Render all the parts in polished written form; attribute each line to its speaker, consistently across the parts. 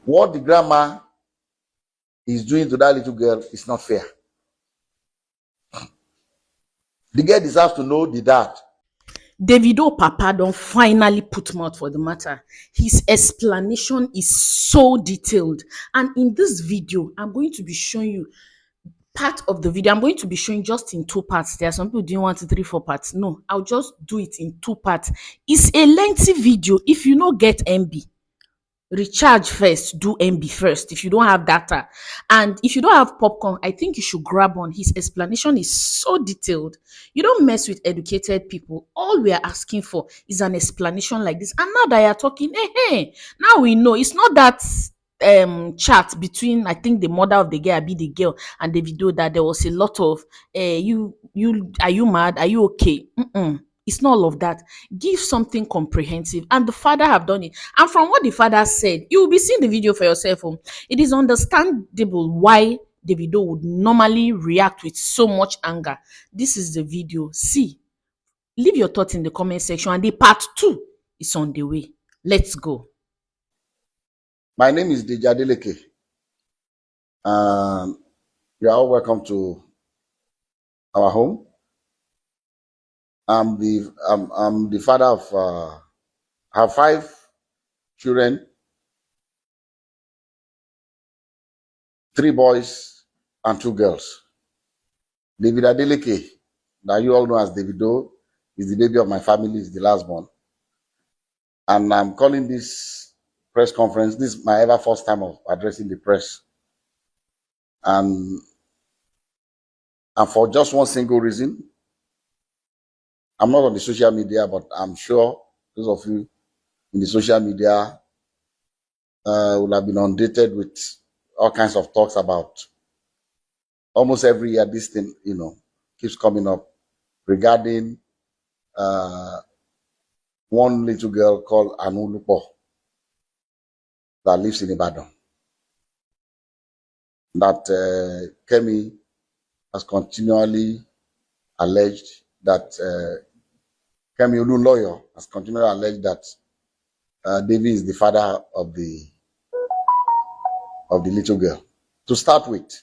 Speaker 1: What the grandma is doing to that little girl is not fair. The girl deserves to know the dad.
Speaker 2: Davido papa don't finally put mouth for the matter. His explanation is so detailed. And in this video, I'm going to be showing you part of the video. I'm going to be showing just in two parts. There are some people doing 1, 2, 3, 4 parts. No, I'll just do it in two parts. It's a lengthy video. If you not get MB, recharge first, do MB first if you don't have data. And if you don't have popcorn, I think you should grab one. His explanation is so detailed. You don't mess with educated people. All we are asking for is an explanation like this. And now that you're talking, hey, now we know it's not that chat between, I think, the mother of the girl, be the girl, and the video, that there was a lot of you are you mad, are you okay? It's not all of that. Give something comprehensive, and the father have done it. And from what the father said, you will be seeing the video for yourself. It is understandable why Davido would normally react with so much anger. This is the video. See, leave your thoughts in the comment section, and the part 2 is on the way. Let's go.
Speaker 1: My name is Deji. You are all welcome to our home. I'm the father of I have 5 children, 3 boys and 2 girls. David Adeleke, that you all know as Davido, is the baby of my family, is the last born. And I'm calling this press conference. This is my ever first time of addressing the press. And for just one single reason. I'm not on the social media, but I'm sure those of you in the social media will have been inundated with all kinds of talks about almost every year. This thing, keeps coming up regarding one little girl called Anulupo that lives in Ibadan. That Kemi has continually alleged that Kemi Olu lawyer has continually alleged that David is the father of the little girl. To start with,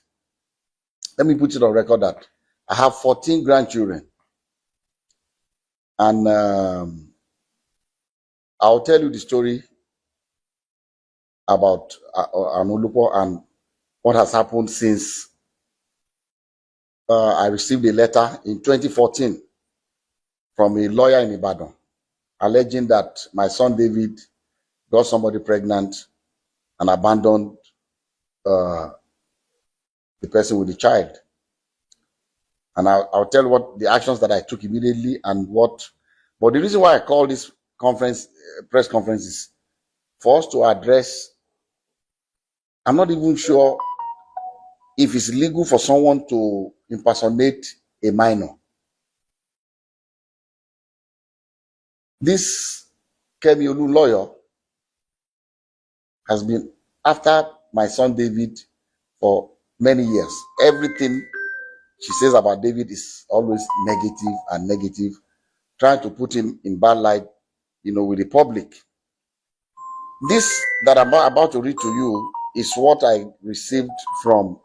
Speaker 1: let me put it on record that I have 14 grandchildren, and I'll tell you the story about Anulupo and what has happened since I received a letter in 2014 from a lawyer in Ibadan alleging that my son David got somebody pregnant and abandoned the person with the child. And I'll tell what the actions that I took immediately and what. But the reason why I call this press conference is for us to address. I'm not even sure if it's legal for someone to impersonate a minor. This Kemi Olu lawyer has been after my son David for many years. Everything she says about David is always negative, trying to put him in bad light, with the public. This that I'm about to read to you is what I received from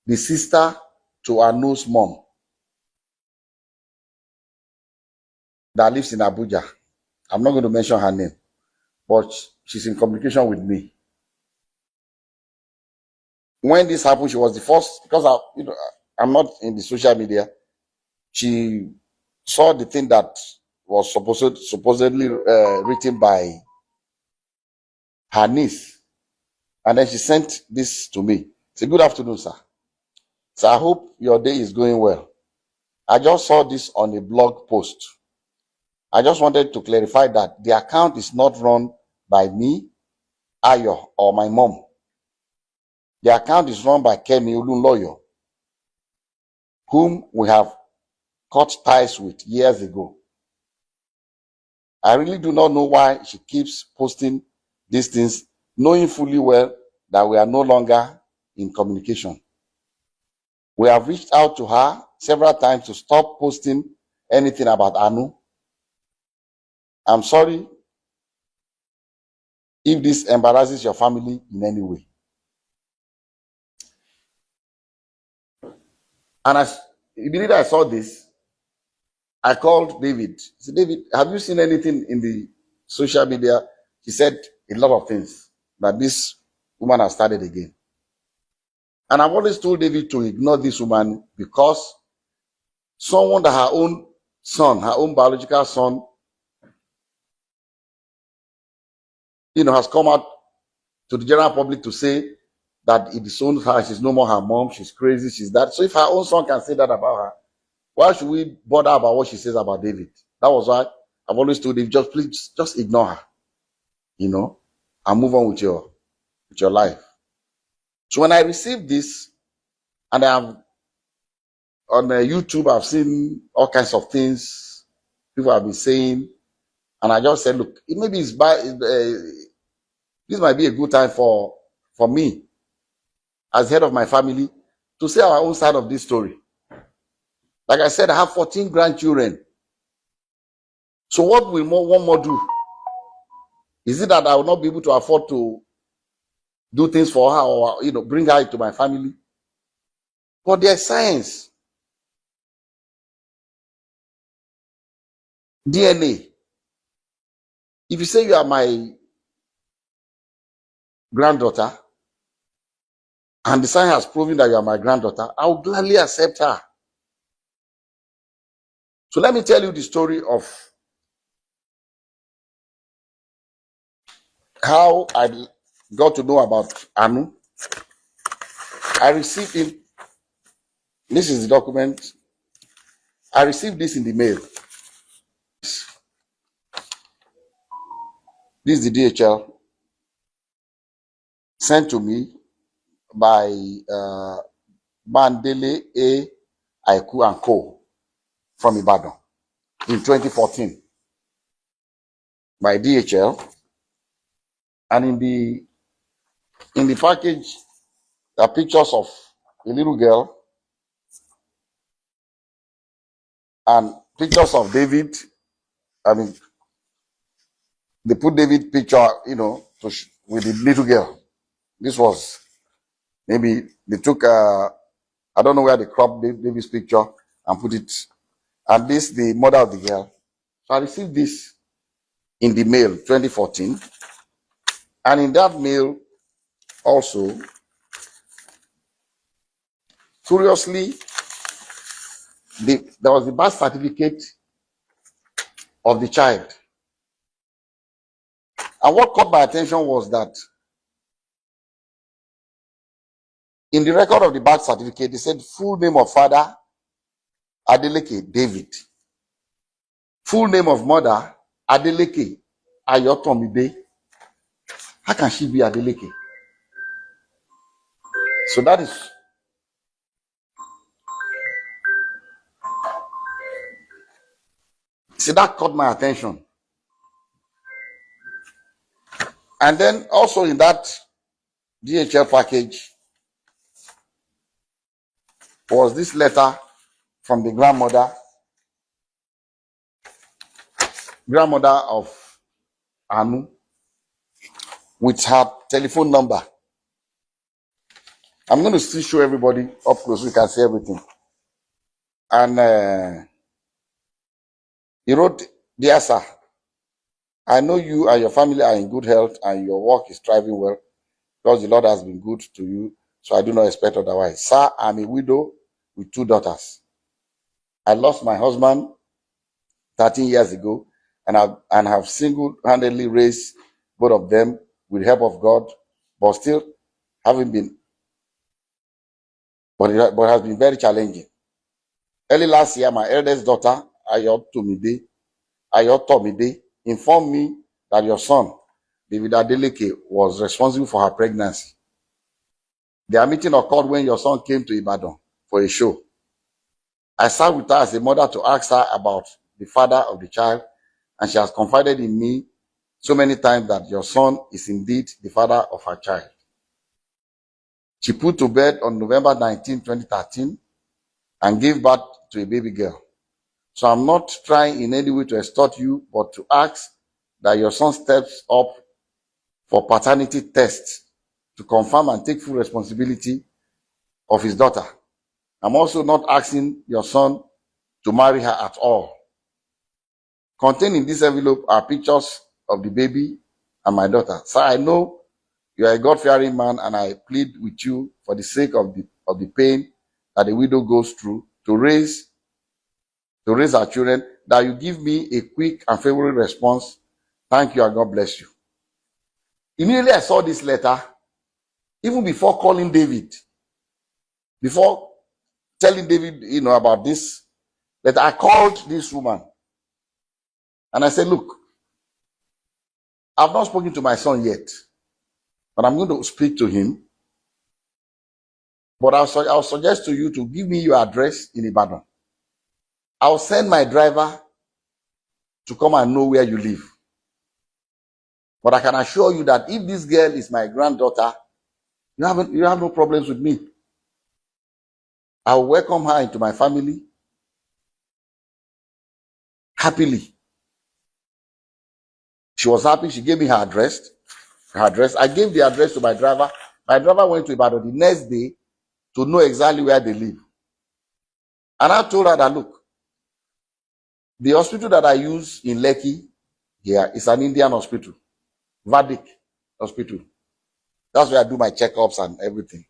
Speaker 1: the sister to Anu's mom that lives in Abuja. I'm not going to mention her name, but she's in communication with me. When this happened, she was the first, because I'm not in the social media. She saw the thing that was supposedly written by her niece, and then she sent this to me. Say, "Good afternoon, sir. So I hope your day is going well. I just saw this on a blog post. I just wanted to clarify that the account is not run by me, Ayo, or my mom. The account is run by Kemi Olu lawyer, whom we have cut ties with years ago. I really do not know why she keeps posting these things, knowing fully well that we are no longer in communication. We have reached out to her several times to stop posting anything about Anu. I'm sorry if this embarrasses your family in any way. And as immediately I saw this, I called David. I said, David, have you seen anything in the social media? He said a lot of things that this woman has started again. And I've always told David to ignore this woman because someone that her own son, her own biological son, has come out to the general public to say that it disowns her, she's no more her mom, she's crazy, she's that. So if her own son can say that about her, why should we bother about what she says about David? That was why I've always told David, just ignore her, and move on with your life. So when I received this, and I'm on YouTube, I've seen all kinds of things people have been saying, and I just said, look, maybe this might be a good time for me as head of my family to say our own side of this story. Like I said, I have 14 grandchildren. So what will one more do? Is it that I will not be able to afford to do things for her or bring her into my family? But there's science. DNA. If you say you are my granddaughter, and the science has proven that you are my granddaughter, I will gladly accept her. So let me tell you the story of how I got to know about Anu. I received it. This is the document. I received this in the mail. This is the DHL sent to me by Bandele A. Aiku and Co. from Ibadan in 2014 by DHL. And in the package, there are pictures of a little girl and pictures of David. I mean, they put David picture, with the little girl. This was maybe they took I don't know where they cropped David's picture and put it, and this the mother of the girl. So I received this in the mail 2014, and in that mail also, curiously, there was the birth certificate of the child. And what caught my attention was that in the record of the birth certificate, they said full name of father, Adeleke David. Full name of mother, Adeleke Ayotomide. How can she be Adeleke? So that caught my attention. And then also in that DHL package was this letter from the grandmother of Anu with her telephone number. I'm going to still show everybody up close so you can see everything. And he wrote, "Dear sir, I know you and your family are in good health and your work is thriving well because the Lord has been good to you, so I do not expect otherwise. Sir, I'm a widow with 2 daughters. I lost my husband 13 years ago and have single-handedly raised both of them with the help of God, but still having been, but it has been very challenging. Early last year, my eldest daughter, Ayotomide, informed me that your son, David Adeleke, was responsible for her pregnancy. Their meeting occurred when your son came to Ibadan for a show. I sat with her as a mother to ask her about the father of the child, and she has confided in me so many times that your son is indeed the father of her child. She put to bed on November 19, 2013, and gave birth to a baby girl. So I'm not trying in any way to extort you, but to ask that your son steps up for paternity test to confirm and take full responsibility of his daughter. I'm also not asking your son to marry her at all. Contained in this envelope are pictures of the baby and my daughter. Sir, I know you are a God-fearing man, and I plead with you for the sake of the pain that the widow goes through to raise our children, that you give me a quick and favorable response. Thank you, and God bless you. Immediately I saw this letter, even before calling David, before telling David, about this letter, I called this woman and I said, look, I've not spoken to my son yet, but I'm going to speak to him. But I'll suggest to you to give me your address in Ibadan. I'll send my driver to come and know where you live. But I can assure you that if this girl is my granddaughter, you have no problems with me. I'll welcome her into my family happily. She was happy. She gave me her address. I gave the address to my driver. My driver went to Ibadan the next day to know exactly where they live. And I told her that, look, the hospital that I use in Lekki here is an Indian hospital, Vedic hospital. That's where I do my checkups and everything.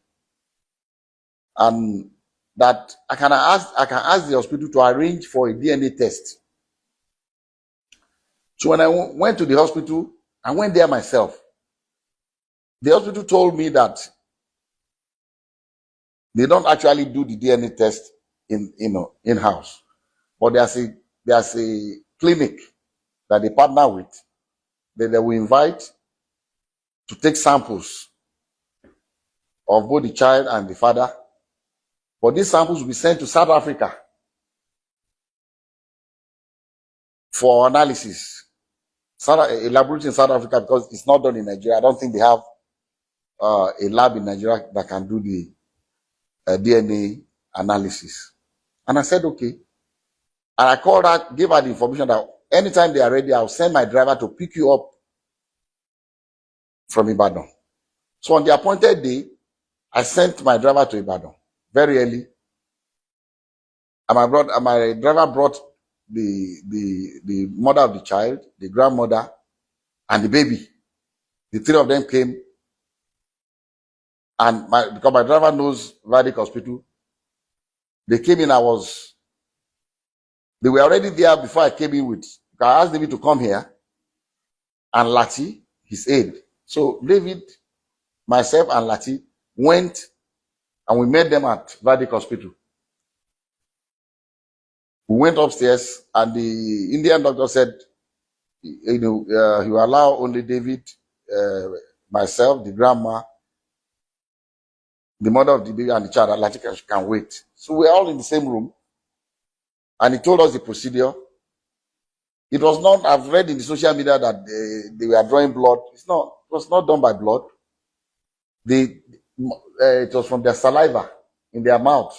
Speaker 1: And that I can ask the hospital to arrange for a DNA test. So when I went to the hospital, I went there myself. The hospital told me that they don't actually do the DNA test in-house, but there's a clinic that they partner with that they will invite to take samples of both the child and the father. But these samples will be sent to South Africa for analysis. A laboratory in South Africa, because it's not done in Nigeria. I don't think they have a lab in Nigeria that can do the DNA analysis. And I said, okay. And I called her, gave her the information that anytime they are ready, I'll send my driver to pick you up from Ibadan. So on the appointed day, I sent my driver to Ibadan very early. And my driver brought the mother of the child, the grandmother, and the baby. The three of them came. And because my driver knows Vedic Hospital, they came in. They were already there before I came in with. I asked David to come here, and Lati, his aide. So David, myself, and Lati went, and we met them at Vedic Hospital. We went upstairs, and the Indian doctor said, he will allow only David, myself, the grandma, the mother of the baby, and the child. Lati can wait. So we're all in the same room, and he told us the procedure. It was not, I've read in the social media that they were drawing blood. It was not done by blood. It was from their saliva in their mouth.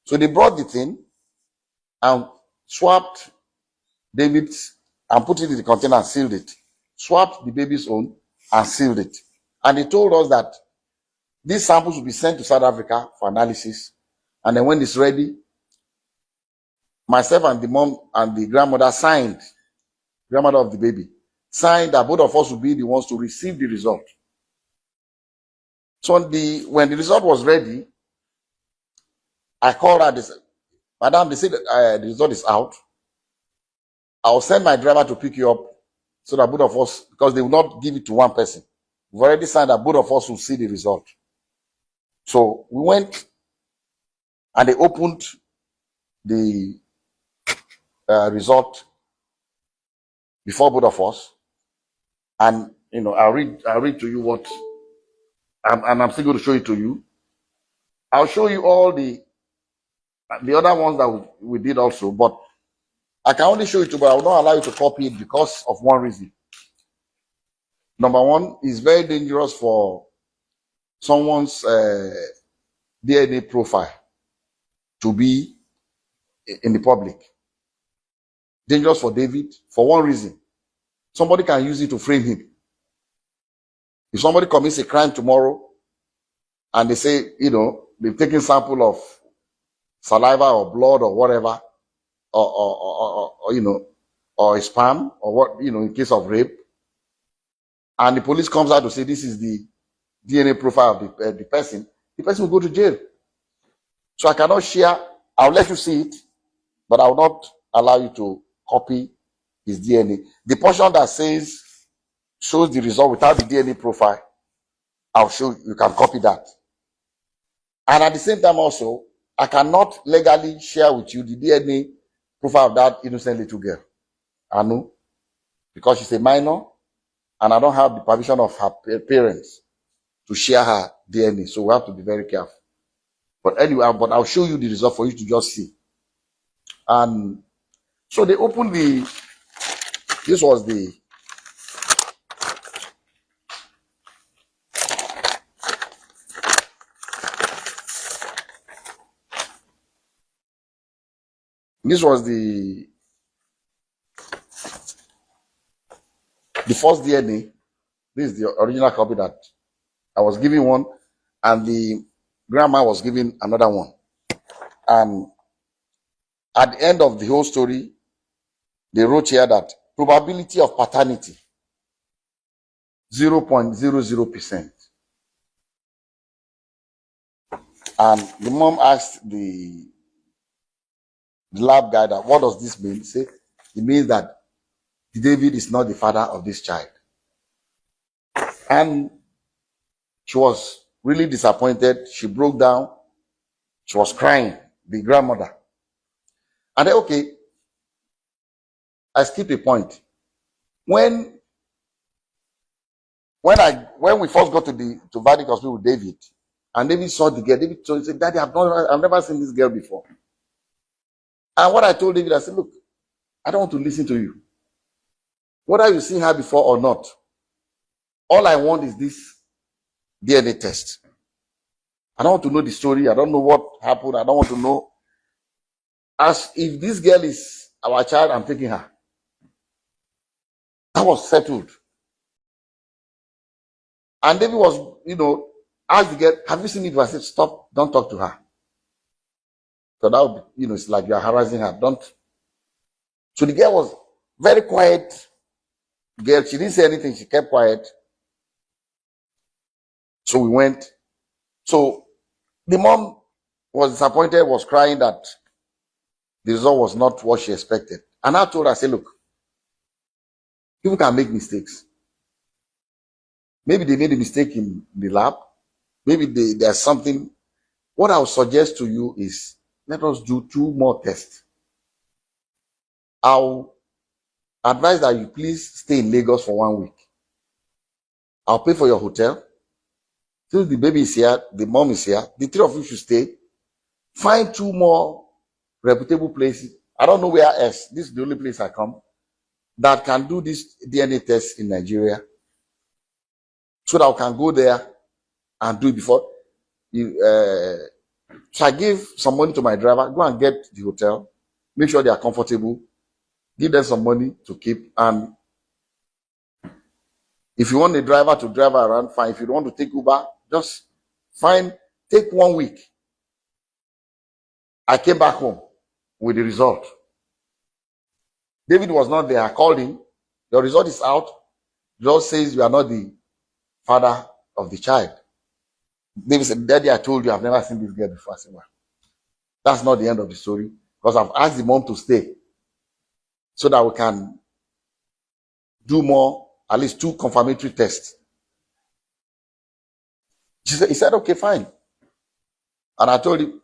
Speaker 1: So they brought the thing and swapped David's and put it in the container and sealed it. Swapped the baby's own and sealed it. And they told us that these samples will be sent to South Africa for analysis. And then when it's ready, myself and the mom and the grandmother grandmother of the baby, signed that both of us will be the ones to receive the result. So when the result was ready, I called her. They said, Madam, they said the result is out. I'll send my driver to pick you up so that both of us, because they will not give it to one person. We've already signed that both of us will see the result. So we went and they opened the result before both of us. And, I'll read to you what, and I'm still going to show it to you. I'll show you all the other ones that we did also, but I can only show it to you, but I will not allow you to copy it because of one reason. Number one, it's very dangerous for someone's DNA profile to be in the public. Dangerous for David for one reason. Somebody can use it to frame him. If somebody commits a crime tomorrow and they say, they've taken sample of saliva or blood or whatever, or a sperm or what, in case of rape, and the police comes out to say this is the DNA profile of the person will go to jail. So I cannot share. I'll let you see it, but I will not allow you to copy his DNA. The portion that shows the result without the DNA profile, I'll show you can copy that. And at the same time also, I cannot legally share with you the DNA profile of that innocent little girl, Anu, because she's a minor and I don't have the permission of her parents to share her DNA. So we have to be very careful. But anyway, I'll show you the result for you to just see. And so they opened this was the first DNA. This is the original copy that I was giving one, and the grandma was giving another one. And at the end of the whole story, they wrote here that probability of paternity 0.00%. And the mom asked the lab guy that, what does this mean? He said, it means that David is not the father of this child. And she was really disappointed. She broke down. She was crying, the grandmother. And then, okay, I skipped a point. When we first got to Vadic Hospital with David, and David saw the girl, David said, Daddy, I've never seen this girl before. And what I told David, I said, look, I don't want to listen to you. Whether you've seen her before or not, all I want is this DNA test. I don't want to know the story. I don't know what happened. I don't want to know. As if this girl is our child, I'm taking her. That was settled. And David was, asked the girl, have you seen it? I said, stop, don't talk to her. So that would be, it's like you're harassing her. Don't. So the girl was very quiet. Girl, she didn't say anything. She kept quiet. So we went. So the mom was disappointed, was crying that the result was not what she expected. And I told her, I said, look, people can make mistakes. Maybe they made a mistake in the lab. Maybe there's something. What I would suggest to you is let us do 2 more tests. I'll advise that you please stay in Lagos for 1 week. I'll pay for your hotel. Since the baby is here, the mom is here, the 3 of you should stay. Find 2 more reputable places. I don't know where else. This is the only place I come that can do this DNA test in Nigeria. So that I can go there and do it before. So I give some money to my driver, go and get the hotel, make sure they are comfortable, give them some money to keep. And if you want a driver to drive around, fine. If you don't want to take Uber, just take 1 week. I came back home with the result. David was not there. I called him. The result is out. The result says you are not the father of the child. David said, Daddy, I told you I've never seen this girl before. I said, well, that's not the end of the story, because I've asked the mom to stay so that we can do more, at least 2 confirmatory tests. He said, okay, fine. And I told him,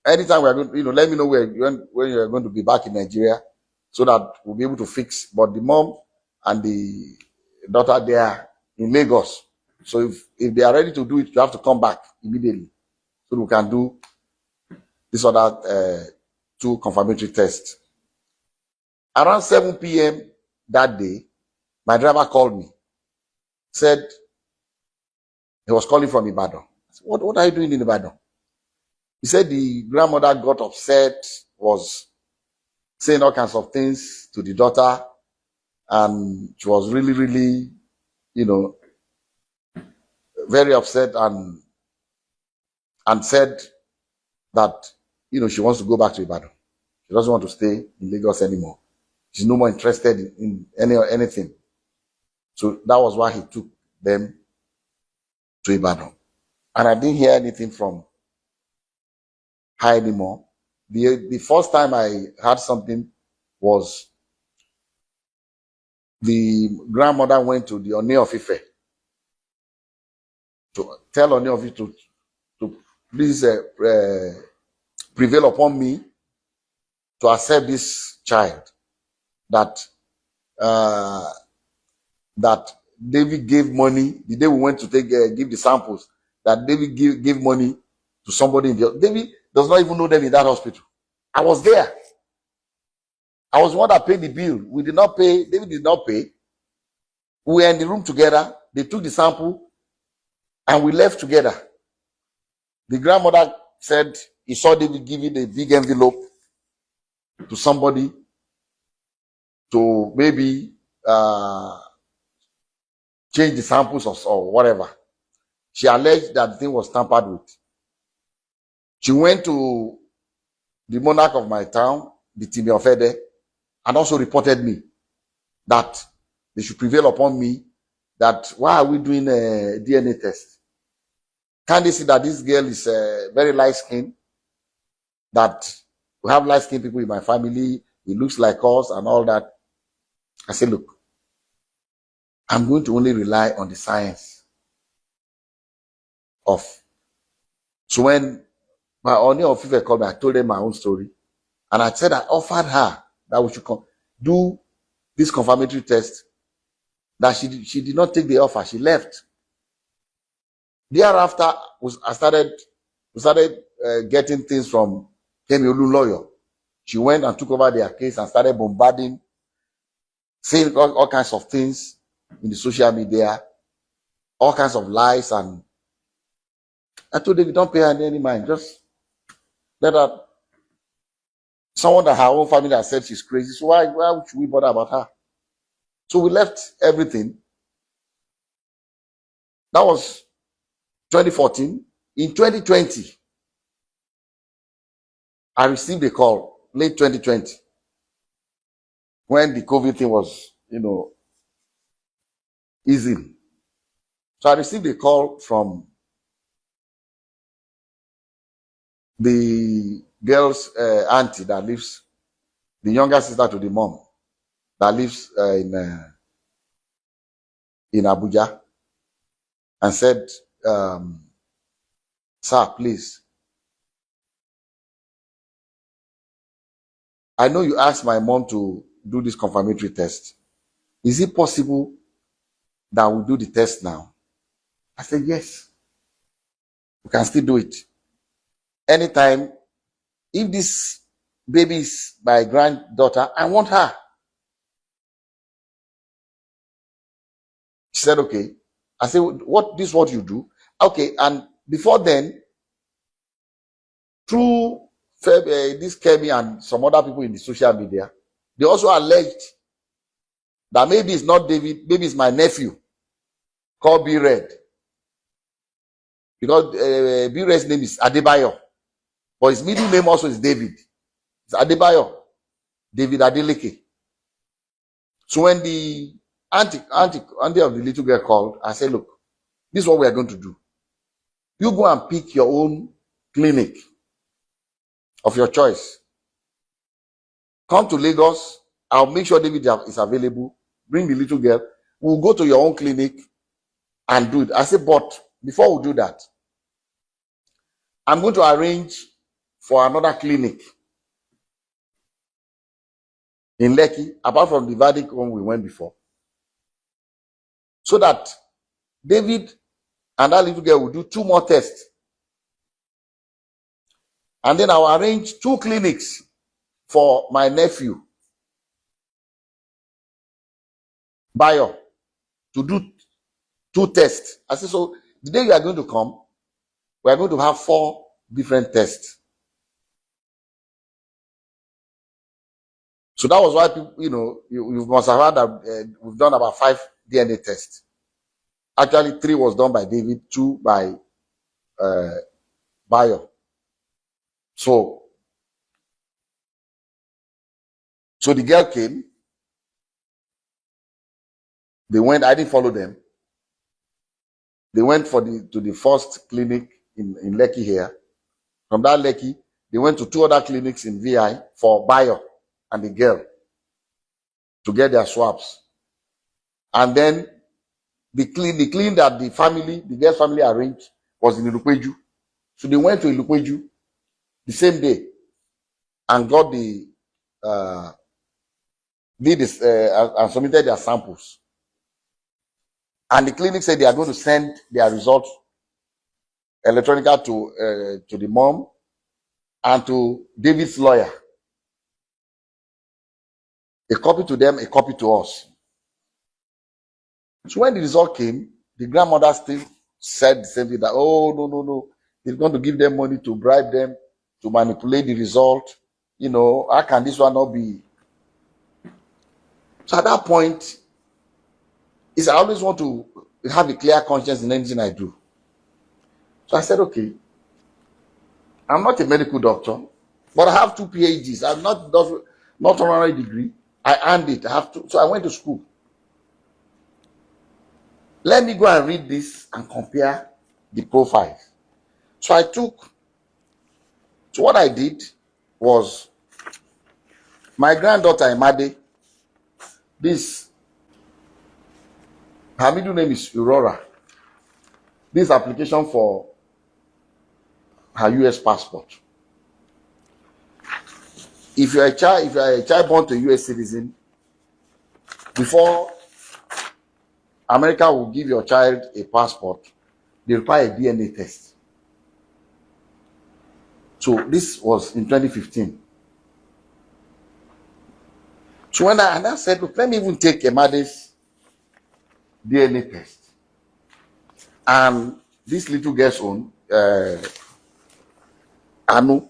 Speaker 1: anytime we're going, let me know when you're going to be back in Nigeria so that we'll be able to fix. But the mom and the daughter, they are in Lagos. So if they are ready to do it, you have to come back immediately so we can do this other 2 confirmatory tests. Around 7 p.m. that day, my driver called me, said he was calling from Ibadan. I said, what are you doing in Ibadan? He said the grandmother got upset, was saying all kinds of things to the daughter, and she was really, really, very upset and said that, she wants to go back to Ibadan. She doesn't want to stay in Lagos anymore. She's no more interested in anything. So that was why he took them to Ibadan. And I didn't hear anything from her anymore. The first time I heard something was the grandmother went to the Oni of Ife to tell Oni of Ife to please prevail upon me to accept this child that that David gave money the day we went to give the samples, that David gave money to somebody in the David does not even know them in that hospital. I was there. I was the one that paid the bill. We did not pay. David did not pay. We were in the room together. They took the sample and we left together. The grandmother said he saw David giving a big envelope to somebody to maybe change the samples or whatever. She alleged that the thing was tampered with. She went to the monarch of my town, the Timi of Ede, and also reported me that they should prevail upon me, that why are we doing a DNA test? Can't they see that this girl is very light-skinned, that we have light-skinned people in my family, he looks like us and all that. I said, look, I'm going to only rely on the science of. So when my Oni of Ife called me, I told them my own story. And I said I offered her that we should do this confirmatory test. That she did not take the offer. She left. Thereafter, we started getting things from Kemi Olu lawyer. She went and took over their case and started bombarding, saying all kinds of things in the social media, all kinds of lies. And I told David, don't pay her any mind. Just let her. Someone that her own family has said she's crazy. So why should we bother about her? So we left everything. That was 2014. In 2020, I received a call, late 2020, when the COVID thing was, easing. So I received a call from the girl's auntie that lives, the younger sister to the mom, that lives in Abuja, and said, sir, please, I know you asked my mom to do this confirmatory test. Is it possible that we do the test now? I said, yes, we can still do it. Anytime, if this baby is my granddaughter, I want her. She said, okay. I said, this is what you do? Okay, and before then, through this Kemi and some other people in the social media, they also alleged that maybe it's not David, maybe it's my nephew called B Red. Because B Red's name is Adebayo, but his middle name also is David. It's Adebayo, David Adeleke. So when the auntie of the little girl called, I said, look, this is what we are going to do. You go and pick your own clinic of your choice. Come to Lagos. I'll make sure David is available. Bring the little girl. We'll go to your own clinic and do it. I said, but before we do that, I'm going to arrange for another clinic in Lekki, apart from the verdict one we went before, so that David and that little girl will do 2 more tests. And then I'll arrange 2 clinics for my nephew, Bayo, to do 2 tests. I said, so the day you are going to come, we are going to have 4 different tests. So that was why people, you must have heard that we've done about 5 DNA tests. Actually, 3 was done by David, 2 by Bayo. So the girl came. They went. I didn't follow them. They went to the first clinic in Lekki here. From that Lekki, they went to 2 other clinics in VI for Bayo and the girl to get their swabs. And then the clinic that the girl's family arranged was in Ilukweju. So they went to Ilukweju the same day and got and submitted their samples. And the clinic said they are going to send their results electronically to the mom and to David's lawyer. A copy to them, a copy to us. So when the result came, the grandmother still said the same thing, that, oh, no. He's going to give them money to bribe them to manipulate the result. How can this one not be? So at that point, I always want to have a clear conscience in anything I do. So I said, okay, I'm not a medical doctor, but I have 2 PhDs. I'm not honorary degree. I earned it. So I went to school. Let me go and read this and compare the profiles. So what I did was, my granddaughter Imade, her middle name is Aurora. This application for her US passport. If you are a child born to a US citizen, before America will give your child a passport, they require a DNA test. So this was in 2015. So when I said, look, let me even take Emade's DNA test and this little girl's own, Anu,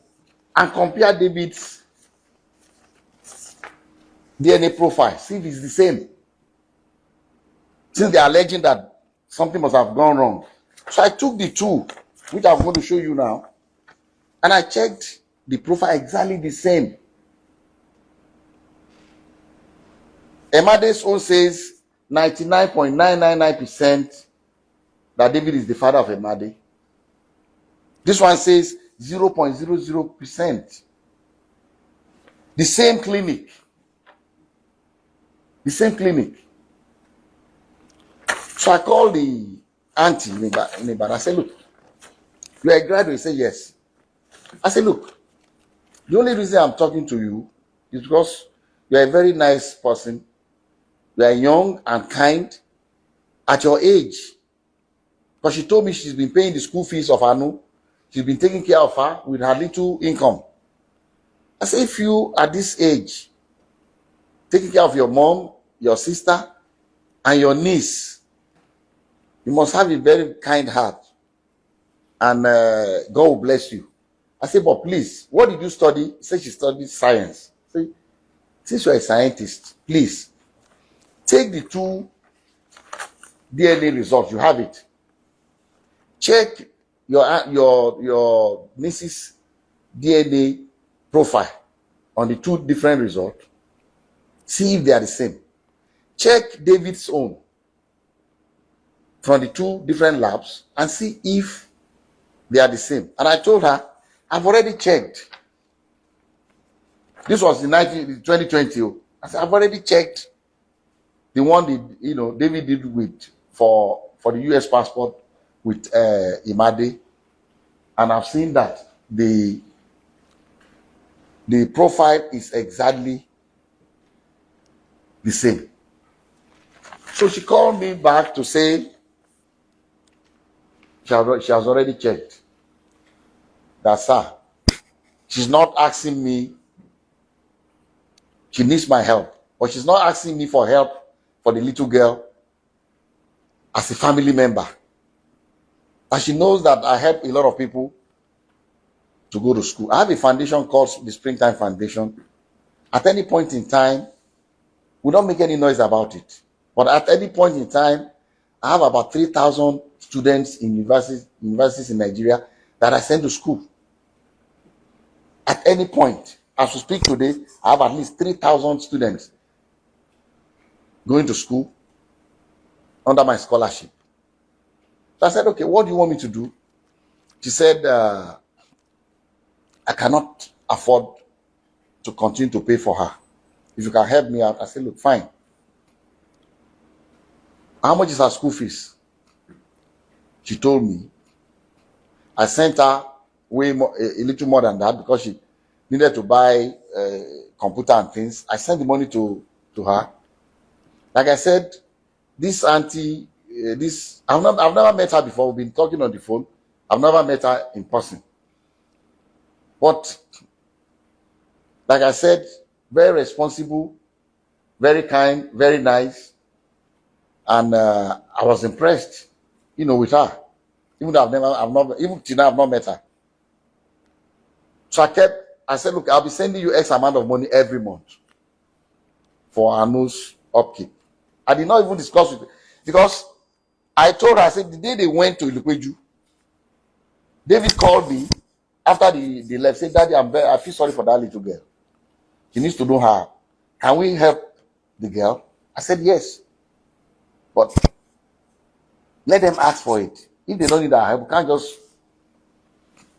Speaker 1: and compare David's DNA profile, see if it's the same. Since they are alleging that something must have gone wrong. So I took the 2, which I'm going to show you now, and I checked the profile exactly the same. Emade's own says 99.999% that David is the father of Emade. This one says 0.00%. The same clinic. So I called the auntie in Ibadan. I said, look, you are a graduate? He said, yes. I said, look, the only reason I'm talking to you is because you are a very nice person. You are young and kind at your age. Because she told me she's been paying the school fees of Anu. She's been taking care of her with her little income. I said, if you at this age, taking care of your mom, your sister, and your niece, you must have a very kind heart. And God will bless you. I said, but please, what did you study? He said she studied science. I said, since you're a scientist, please, take the 2 DNA results. You have it. Check your niece's DNA profile on the 2 different results. See if they are the same. Check David's own from the 2 different labs and see if they are the same. And I told her, I've already checked. This was in 2020. I said, I've already checked the one David did with for the US passport with Imade, and I've seen that the profile is exactly the same. So she called me back to say she has already checked. That, sir, she's not asking me. She needs my help, but she's not asking me for help for the little girl as a family member. And she knows that I help a lot of people to go to school. I have a foundation called the Springtime Foundation. At any point in time, we don't make any noise about it. But at any point in time, I have about 3,000 students in universities in Nigeria that I send to school. At any point, as we speak today, I have at least 3,000 students going to school under my scholarship. So I said, okay, what do you want me to do? She said, I cannot afford to continue to pay for her. If you can help me out. I said, look, fine. How much is her school fees? She told me. I sent her way more, a little more than that, because she needed to buy computer and things. I sent the money to her. Like I said, this auntie, I've never met her before. We've been talking on the phone. I've never met her in person. But like I said, very responsible, very kind, very nice, and I was impressed, with her. Even though even till now I've not met her. So I said, look, I'll be sending you X amount of money every month for Anu's upkeep. I did not even discuss with her, because I told her, I said, the day they went to Ilukweju, David called me after they left, said, Daddy, I feel sorry for that little girl. She needs to know her. Can we help the girl? I said, yes. But let them ask for it. If they don't need our help, we can't just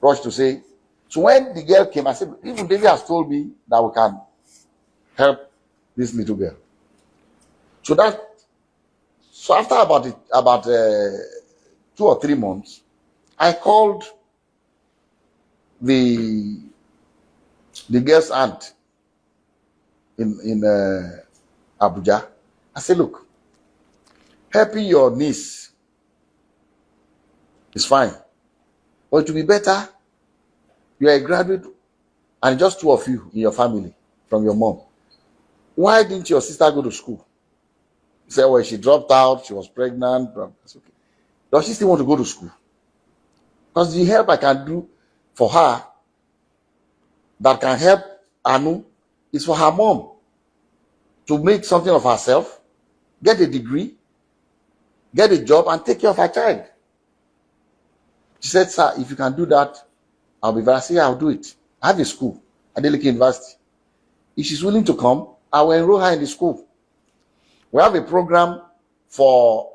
Speaker 1: rush to say. So when the girl came, I said, even David has told me that we can help this little girl. So after about 2 or 3 months, I called the girl's aunt in Abuja. I said, look, helping your niece is fine, but it will be better. You are a graduate, and just 2 of you in your family from your mom. Why didn't your sister go to school? He said, well, she dropped out, she was pregnant. That's okay. Does she still want to go to school? Because the help I can do for her that can help Anu is for her mom to make something of herself, get a degree, get a job, and take care of her child. She said, sir, if you can do that, I'll be very. I said, I'll do it. I have a school at Adeleke University. If she's willing to come, I will enroll her in the school. We have a program for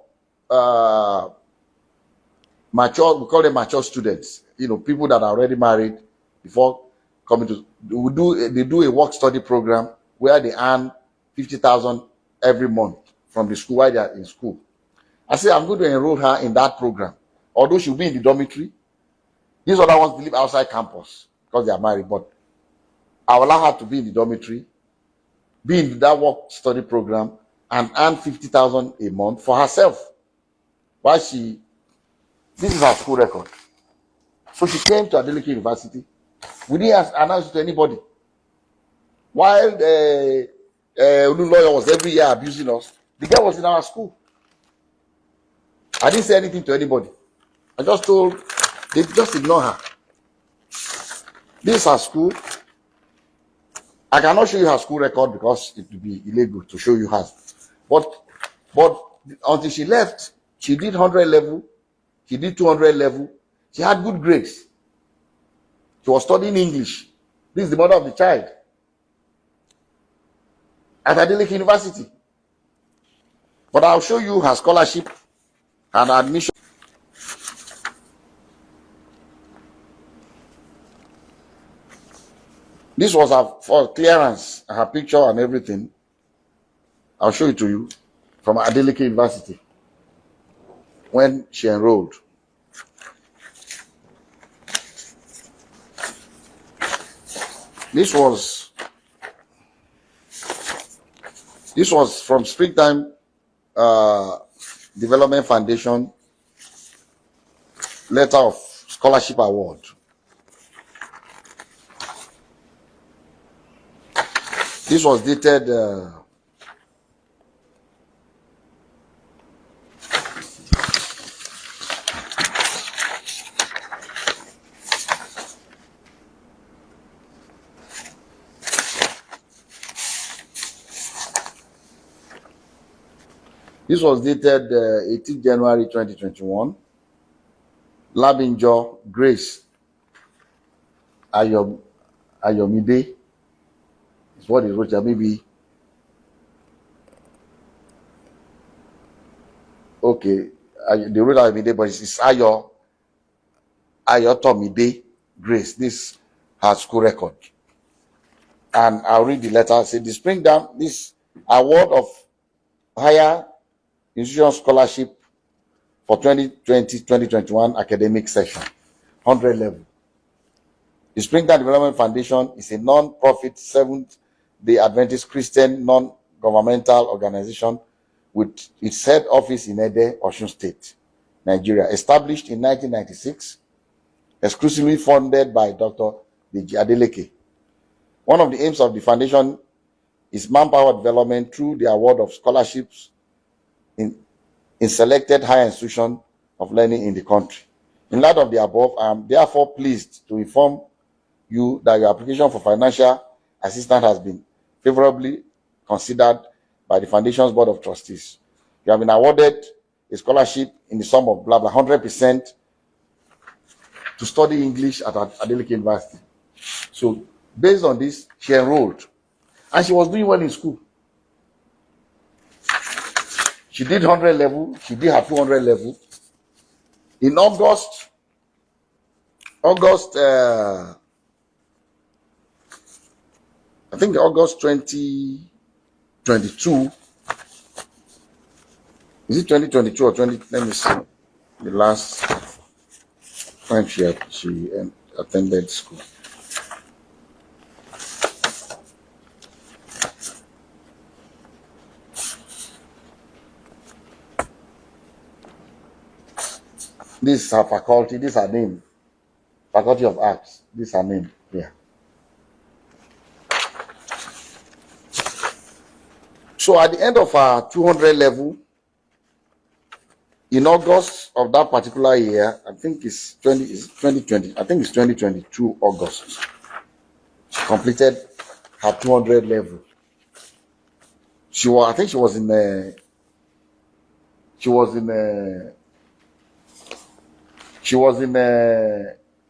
Speaker 1: mature, we call them mature students, people that are already married before coming to, they do a work study program where they earn 50,000 every month from the school while they are in school. I say, I'm going to enroll her in that program. Although she'll be in the dormitory, these other ones live outside campus because they are married, but I will allow her to be in the dormitory, be in that work study program, and earn 50,000 a month for herself. This is her school record. So she came to Adeleke University. We didn't announce it to anybody. While the lawyer was every year abusing us, the girl was in our school. I didn't say anything to anybody. I just told, they just ignore her. This is her school. I cannot show you her school record because it would be illegal to show you hers. But until she left, she did 100 level, she did 200 level, she had good grades. She was studying English. This is the mother of the child at Adeleke University. But I'll show you her scholarship and admission. This was her for clearance, her picture and everything. I'll show it to you from Adeleke University when she enrolled. This was from Springtime Development Foundation letter of scholarship award. This was dated This was dated 18th January 2021. Labinjo Grace Ayomide is what he wrote here. Maybe, okay, they wrote Ayomide, but it's Ayotomide Grace. This her school record. And I'll read the letter. Say, the spring down, this award of higher institution scholarship for 2020-2021 academic session, 100 level. The Springtime Development Foundation is a non-profit Seventh-day Adventist Christian non-governmental organization with its head office in Ede, Osun State, Nigeria. Established in 1996, exclusively funded by Dr. Deji Adeleke. One of the aims of the foundation is manpower development through the award of scholarships in selected higher institutions of learning in the country. In light of the above, I am therefore pleased to inform you that your application for financial assistance has been favorably considered by the Foundation's Board of Trustees. You have been awarded a scholarship in the sum of blah blah 100% to study English at Adeleke University. So, based on this, she enrolled, and she was doing well in school. She did 100 level, she did her 200 level. In August, I think August 2022, is it 2022 or 20, let me see, the last time she attended school. This is her faculty, this is her name. Faculty of Arts, this is her name here. So at the end of our 200 level, in August of that particular year, I think it's 2020, I think it's 2022 August, she completed her 200 level. I think she was in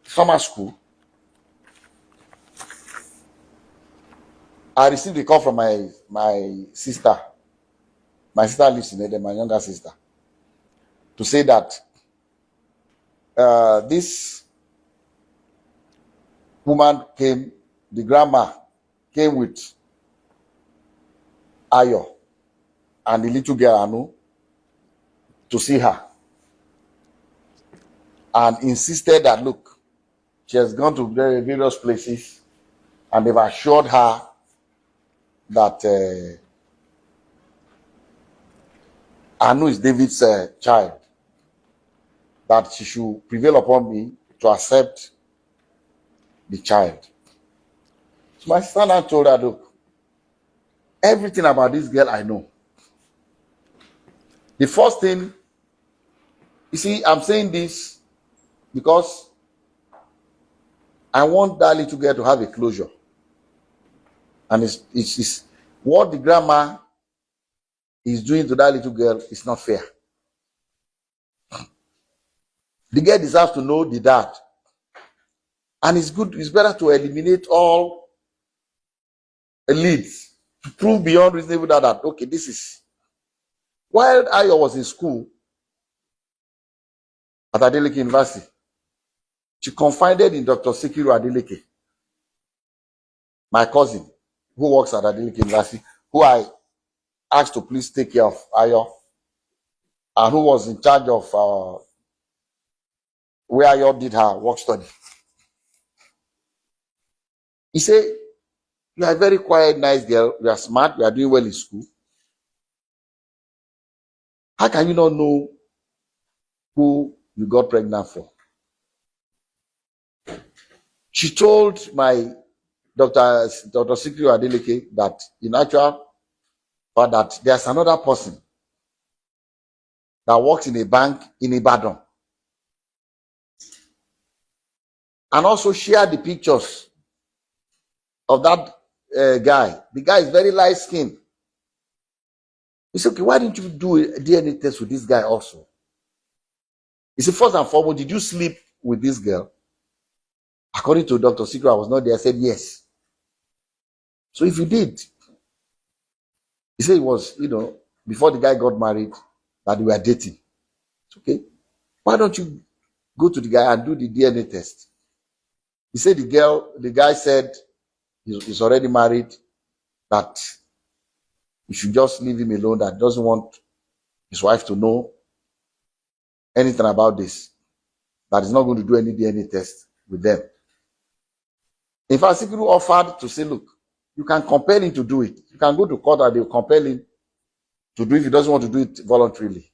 Speaker 1: summer school. I received a call from my sister. My sister lives in Ede, my younger sister, to say that this woman came, the grandma came with Ayo and the little girl Anu to see her, and insisted that, look, she has gone to various places and they've assured her that Anu is David's child, that she should prevail upon me to accept the child. So my sister now told her, look, everything about this girl I know. The first thing, you see, I'm saying this because I want that little girl to have a closure. And it's what the grandma is doing to that little girl is not fair. The girl deserves to know the dad. And it's better to eliminate all leads to prove beyond reasonable doubt that, okay, this is. While Ayo was in school at Adeleke University, she confided in Dr. Sikiru Adeleke, my cousin, who works at Adeleke University, who I asked to please take care of Ayo, and who was in charge of where Ayo did her work study. He said, you are a very quiet, nice girl, you are smart, you are doing well in school. How can you not know who you got pregnant for? She told my Dr. Sikiru Adeleke that in actual fact that there's another person that works in a bank in Ibadan, and also shared the pictures of that guy. The guy is very light skinned. He said, okay, why didn't you do a DNA test with this guy also? He said, first and foremost, did you sleep with this girl? According to Dr. Secret, I was not there. I said, yes. So if you did, he said it was, before the guy got married, that they were dating. It's okay. Why don't you go to the guy and do the DNA test? He said the guy said he's already married, that you should just leave him alone, that doesn't want his wife to know anything about this, that he's not going to do any DNA test with them. In fact, Sikiru offered to say, look, you can compel him to do it. You can go to court and they'll compel him to do it if he doesn't want to do it voluntarily.